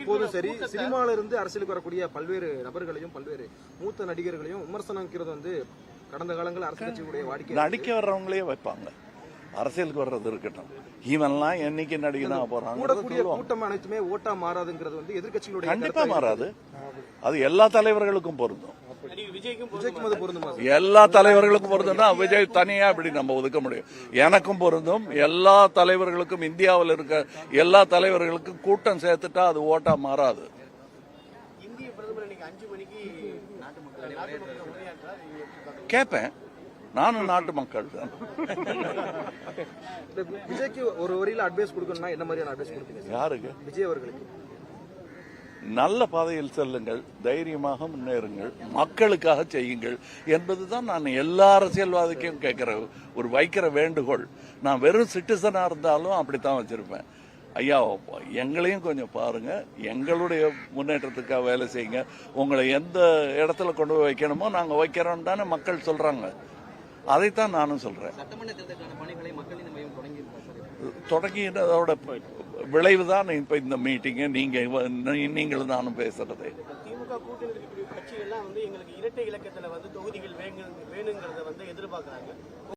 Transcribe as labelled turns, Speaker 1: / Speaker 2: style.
Speaker 1: எப்போதும் சரி சினிமால இருந்து அரசியலுக்கு வரக்கூடிய பல்வேறு நபர்களையும் பல்வேறு மூத்த நடிகர்களையும் விமர்சனங்கிறது வந்து கடந்த காலங்களில் அரசியல் கட்சியுடைய வாடிக்கை
Speaker 2: நடிக்க வர்றவங்களே வைப்பாங்க. அரசியலுக்கு வர்றது இருக்கட்டும், இவன்லாம் என்னைக்கு நடிகனா
Speaker 1: போறாங்க. கூட்டம் அனைத்துமே ஓட்டா மாறாதுங்கிறது வந்து எதிர்கட்சிகளுடைய
Speaker 2: கண்டிப்பா மாறாது. அது எல்லா தலைவர்களுக்கும் பொருந்தும்.
Speaker 1: விஜய்க்கும் அது பொருந்துமா?
Speaker 2: எல்லா தலைவர்களுக்கும் பொருந்தும்னா விஜய் தனியா இப்படி நம்ம ஒதுக்க முடியும். எனக்கும் பொருந்தும். எல்லா தலைவர்களுக்கும், இந்தியாவில் இருக்க எல்லா தலைவர்களுக்கும் கூட்டம் சேர்த்துட்டா அது ஓட்டா மாறாது. கேட்பேன், நானும் நாட்டு மக்கள் தான்.
Speaker 1: விஜய்க்கு ஒரு வரியில அட்வைஸ் கொடுக்கணும்னா என்ன மாதிரியான அட்வைஸ் கொடுப்பீங்க?
Speaker 2: யாருக்கு?
Speaker 1: விஜய் அவர்களுக்கு.
Speaker 2: நல்ல பாதையில் செல்லுங்கள், தைரியமாக முன்னேறுங்கள், மக்களுக்காக செய்யுங்கள் என்பதுதான் நான் எல்லா அரசியல்வாதிக்கும் கேட்கிற ஒரு வைக்கிற வேண்டுகோள். நான் வெறும் சிட்டிசனா இருந்தாலும் அப்படித்தான் வச்சிருப்பேன். ஐயா, எங்களையும் கொஞ்சம் பாருங்க, எங்களுடைய முன்னேற்றத்துக்காக வேலை செய்யுங்க, உங்களை எந்த இடத்துல கொண்டு போய் வைக்கணுமோ நாங்க வைக்கிறோம் தானே மக்கள் சொல்றாங்க. அதைத்தான் நானும் சொல்றேன். தொடங்கியதோட விளைவுதான் இப்ப இந்த மீட்டிங், நீங்களும் நானும் பேசுறது.
Speaker 3: திமுக கூட்டணி கட்சி எல்லாம் வந்து எங்களுக்கு இரட்டை இலக்கத்துல வந்து தொகுதிகள் வேணுங்கிறத வந்து எதிர்பார்க்கறாங்க.